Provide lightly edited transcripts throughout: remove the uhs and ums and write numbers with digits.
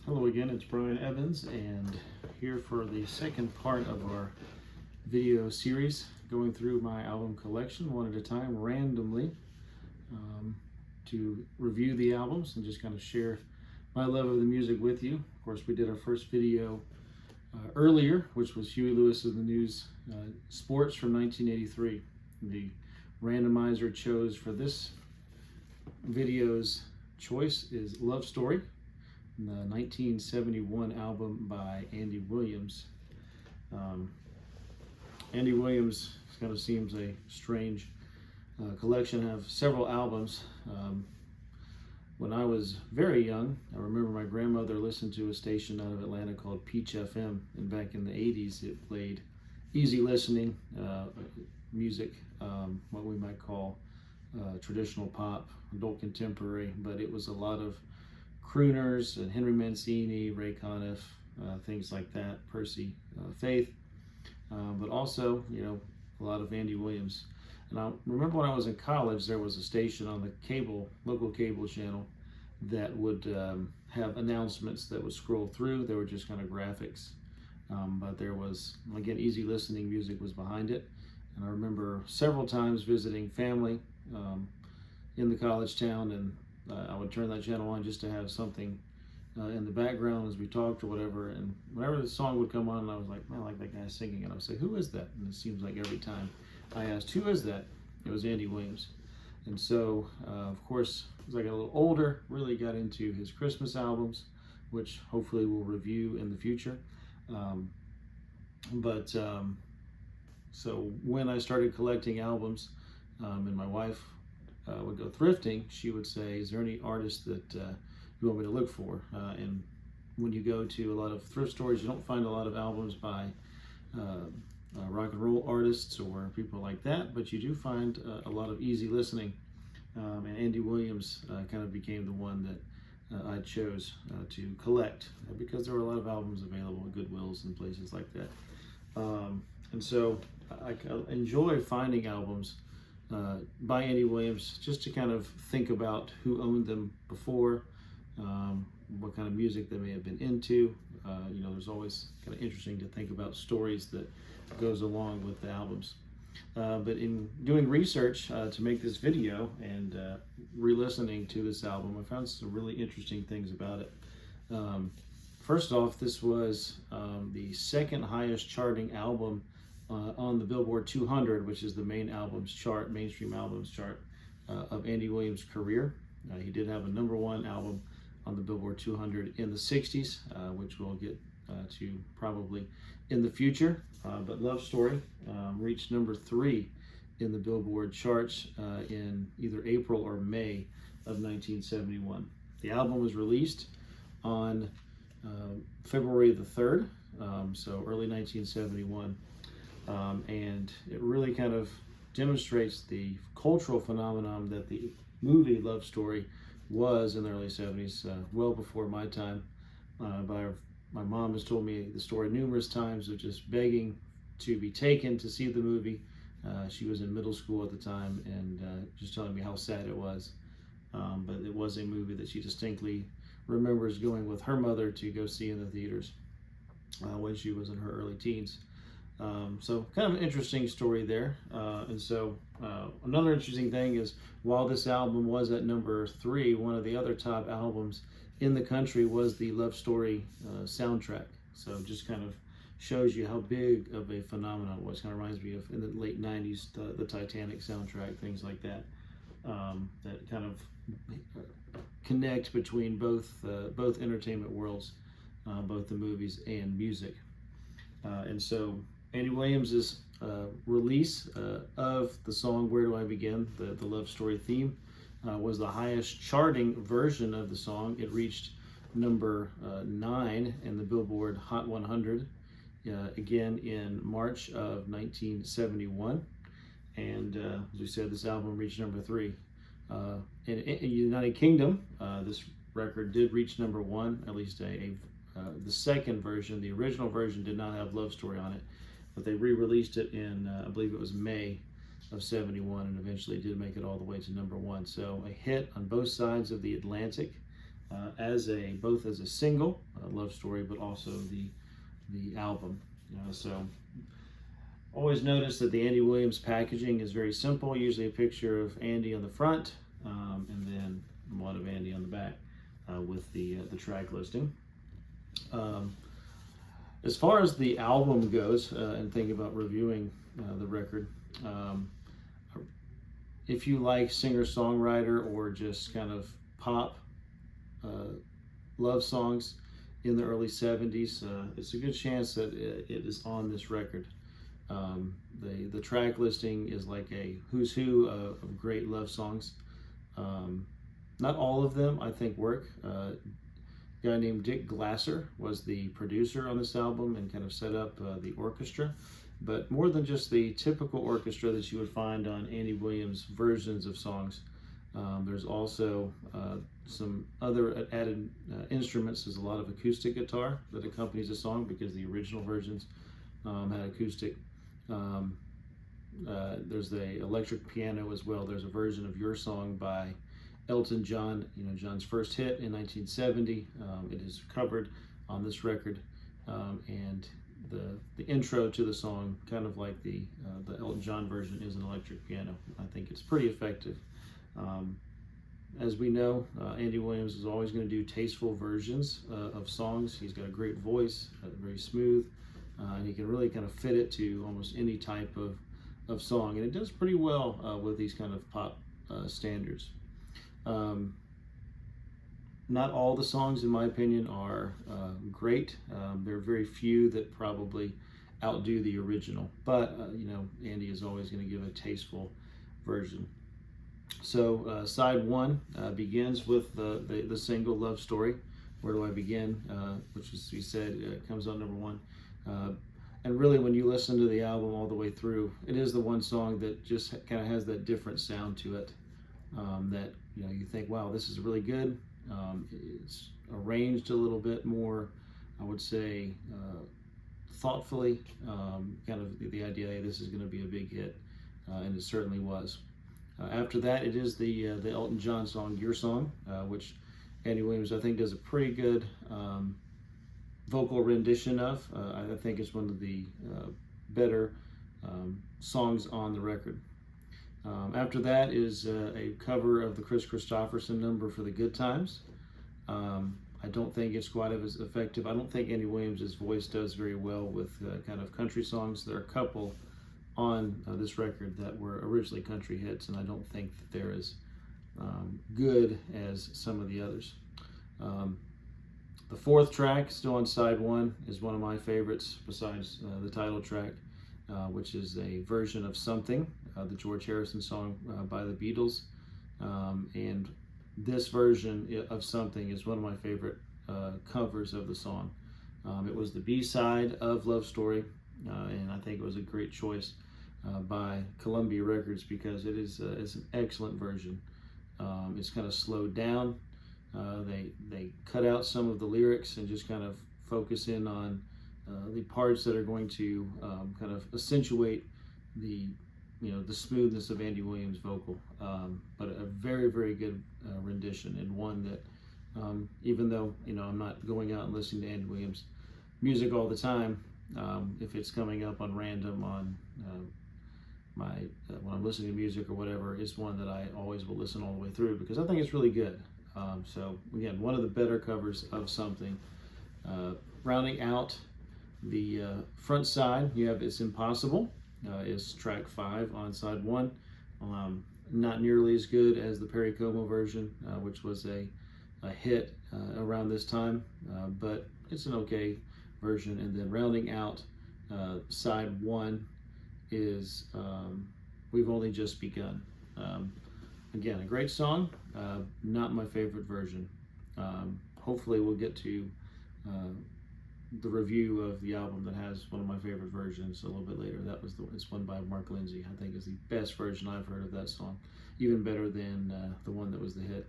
Hello again, it's Brian Evans, and here for the second part of our video series, going through my album collection one at a time, randomly, to review the albums and just kind of share my love of the music with you. Of course, we did our first video earlier, which was Huey Lewis of the News Sports from 1983. The randomizer chose for this video's choice is Love Story, the 1971 album by Andy Williams. Andy Williams kind of seems a strange collection. I have several albums. When I was very young, I remember my grandmother listened to a station out of Atlanta called Peach FM, and back in the 80s it played easy listening music, what we might call traditional pop, adult contemporary, but it was a lot of crooners and Henry Mancini, Ray Conniff, things like that, Percy Faith, but also, a lot of Andy Williams. And I remember when I was in college, there was a station on the local cable channel that would have announcements that would scroll through. They were just kind of graphics, but there was, again, easy listening music was behind it. And I remember several times visiting family in the college town, and I would turn that channel on just to have something in the background as we talked or whatever. And whenever the song would come on, I was like, man, I like that guy singing. And I would say, who is that? And it seems like every time I asked, who is that? It was Andy Williams. And so, of course, as I got a little older, really got into his Christmas albums, which hopefully we'll review in the future. So when I started collecting albums, and my wife would go thrifting, she would say, is there any artist that you want me to look for? And when you go to a lot of thrift stores, you don't find a lot of albums by rock and roll artists or people like that, but you do find a lot of easy listening. And Andy Williams kind of became the one that I chose to collect because there were a lot of albums available at Goodwills and places like that. And so I enjoy finding albums by Andy Williams just to kind of think about who owned them before, what kind of music they may have been into. There's always kind of interesting to think about stories that goes along with the albums. But in doing research to make this video and re-listening to this album, I found some really interesting things about it. First off, this was the second highest charting album on the Billboard 200, which is the main albums chart, mainstream albums chart of Andy Williams' career. He did have a #1 album on the Billboard 200 in the 60s, which we'll get to probably in the future. But Love Story reached #3 in the Billboard charts in either April or May of 1971. The album was released on February the 3rd, so early 1971. And it really kind of demonstrates the cultural phenomenon that the movie Love Story was in the early 70s, well before my time. My mom has told me the story numerous times of just begging to be taken to see the movie. She was in middle school at the time, and just telling me how sad it was. But it was a movie that she distinctly remembers going with her mother to go see in the theaters when she was in her early teens. So kind of an interesting story there. And so another interesting thing is, while this album was at #3, one of the other top albums in the country was the Love Story soundtrack. So just kind of shows you how big of a phenomenon it was. Kind of reminds me of in the late 90s, the Titanic soundtrack, things like that, that kind of connect between both entertainment worlds, both the movies and music. And so Andy Williams' release of the song Where Do I Begin, the Love Story theme, was the highest charting version of the song. It reached #9 in the Billboard Hot 100, again in March of 1971. And as we said, this album reached #3. In the United Kingdom, this record did reach #1, at least the second version. The original version did not have Love Story on it, but they re-released it in, I believe it was May of 71, and eventually did make it all the way to #1. So a hit on both sides of the Atlantic. both as a single love story, but also the album. So always notice that the Andy Williams packaging is very simple. Usually a picture of Andy on the front, and then one of Andy on the back with the track listing. As far as the album goes, and thinking about reviewing the record, if you like singer-songwriter or just kind of pop love songs in the early 70s, it's a good chance that it is on this record. The track listing is like a who's who of great love songs. Not all of them I think work. A guy named Dick Glasser was the producer on this album and kind of set up the orchestra. But more than just the typical orchestra that you would find on Andy Williams versions of songs, there's also some other added instruments. There's a lot of acoustic guitar that accompanies the song because the original versions had acoustic. There's the electric piano as well. There's a version of Your Song by Elton John, John's first hit in 1970. It is covered on this record, and the intro to the song, kind of like the Elton John version, is an electric piano. I think it's pretty effective. As we know, Andy Williams is always going to do tasteful versions of songs. He's got a great voice, very smooth, and he can really kind of fit it to almost any type of song, and it does pretty well with these kind of pop standards. Not all the songs, in my opinion, are great. There are very few that probably outdo the original, but Andy is always going to give a tasteful version. So side one begins with the single Love Story. Where Do I Begin? Which, as we said, comes on number one. And really, when you listen to the album all the way through, it is the one song that just kind of has that different sound to it. That you think, wow, this is really good. It's arranged a little bit more, I would say, thoughtfully. Kind of the idea, hey, this is going to be a big hit, and it certainly was. After that, it is the Elton John song, Your Song, which Andy Williams, I think, does a pretty good vocal rendition of. I think it's one of the better songs on the record. After that is a cover of the Kris Kristofferson number For the Good Times. I don't think it's quite as effective. I don't think Andy Williams' voice does very well with kind of country songs. There are a couple on this record that were originally country hits, and I don't think that they're as good as some of the others. The fourth track, still on side one, is one of my favorites besides the title track, which is a version of Something, the George Harrison song by the Beatles. And this version of Something is one of my favorite covers of the song. It was the B-side of Love Story, and I think it was a great choice by Columbia Records because it's an excellent version. It's kind of slowed down. They cut out some of the lyrics and just kind of focus in on the parts that are going to kind of accentuate the smoothness of Andy Williams' vocal. But a very, very good rendition, and one that even though I'm not going out and listening to Andy Williams music all the time, if it's coming up on random on when I'm listening to music or whatever, it's one that I always will listen all the way through because I think it's really good. So again, one of the better covers of Something. Rounding out the front side, you have It's Impossible, is track 5 on side 1. Not nearly as good as the Perry Como version, which was a hit around this time, but it's an okay version. And then rounding out side 1 is We've Only Just Begun. Again, a great song, not my favorite version. Hopefully we'll get to the review of the album that has one of my favorite versions a little bit later. It's one by Mark Lindsay. I think is the best version I've heard of that song, even better than the one that was the hit.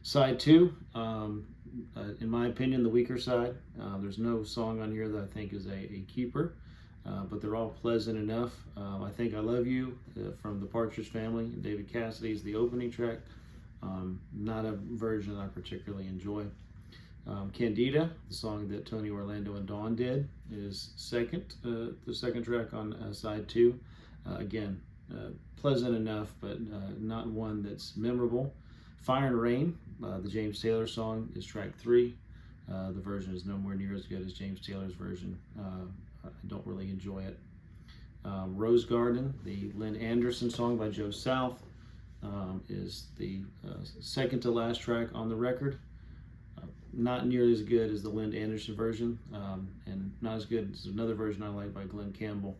Side 2, in my opinion, the weaker side. There's no song on here that I think is a keeper. But they're all pleasant enough. I Think I Love You from the Partridge Family. David Cassidy is the opening track. Not a version I particularly enjoy. Candida, the song that Tony Orlando and Dawn did, is the second track on side 2. Again, pleasant enough, but not one that's memorable. Fire and Rain, the James Taylor song, is track 3. The version is nowhere near as good as James Taylor's version. I don't really enjoy it. Rose Garden, the Lynn Anderson song by Joe South, is the second to last track on the record. Not nearly as good as the Lynn Anderson version, and not as good as another version I like by Glenn Campbell.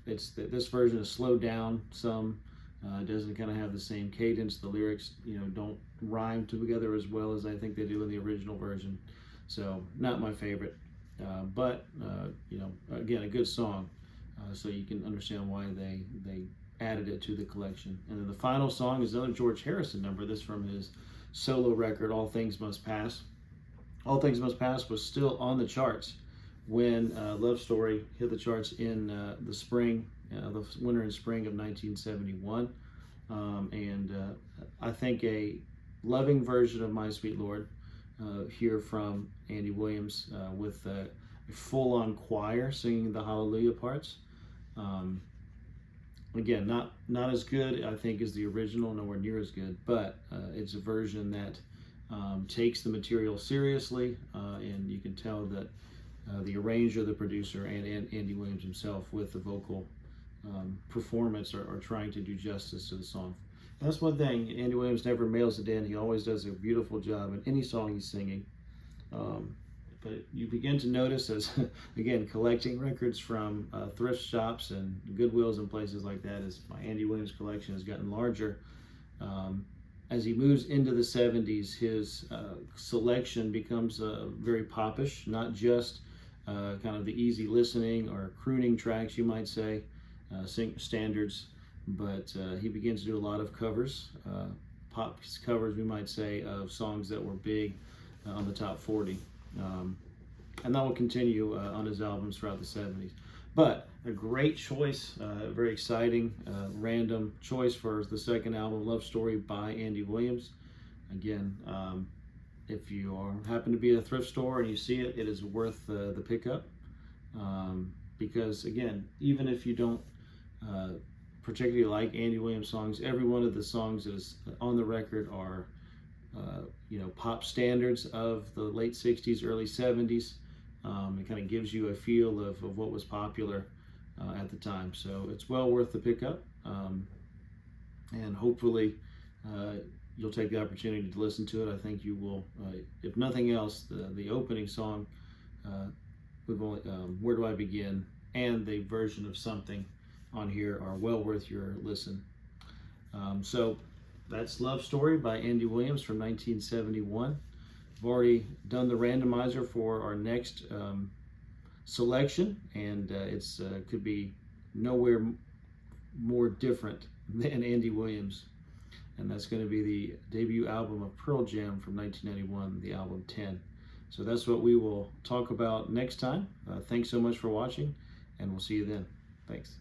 This version is slowed down some. It doesn't kind of have the same cadence. The lyrics, don't rhyme together as well as I think they do in the original version. So not my favorite, but again, a good song. So you can understand why they added it to the collection. And then the final song is another George Harrison number. This from his solo record, All Things Must Pass. All Things Must Pass was still on the charts when Love Story hit the charts in the winter and spring of 1971. I think a loving version of My Sweet Lord here from Andy Williams with a full-on choir singing the Hallelujah parts. Again, not as good, I think, as the original, nowhere near as good, but it's a version that takes the material seriously, and you can tell that the arranger, the producer, and Andy Williams himself with the vocal performance are trying to do justice to the song. And that's one thing, Andy Williams never mails it in. He always does a beautiful job in any song he's singing. But you begin to notice as, again, collecting records from thrift shops and Goodwills and places like that, as my Andy Williams collection has gotten larger. As he moves into the 70s, his selection becomes very popish, not just kind of the easy listening or crooning tracks, you might say, standards, but he begins to do a lot of covers, pop covers, we might say, of songs that were big on the top 40. And that will continue on his albums throughout the 70s. But a great choice, very exciting, random choice for the second album, Love Story by Andy Williams. Again, if you happen to be at a thrift store and you see it, it is worth the pickup. Because again, even if you don't particularly like Andy Williams songs, every one of the songs that is on the record are pop standards of the late 60s, early 70s. It kind of gives you a feel of what was popular at the time. So it's well worth the pickup. And hopefully you'll take the opportunity to listen to it. I think you will, if nothing else, the opening song, Where Do I Begin, and the version of Something on here are well worth your listen. So that's Love Story by Andy Williams from 1971. I've already done the randomizer for our next selection, and it's could be nowhere more different than Andy Williams. And that's going to be the debut album of Pearl Jam from 1991, the album 10. So that's what we will talk about next time. Thanks so much for watching, and we'll see you then. Thanks.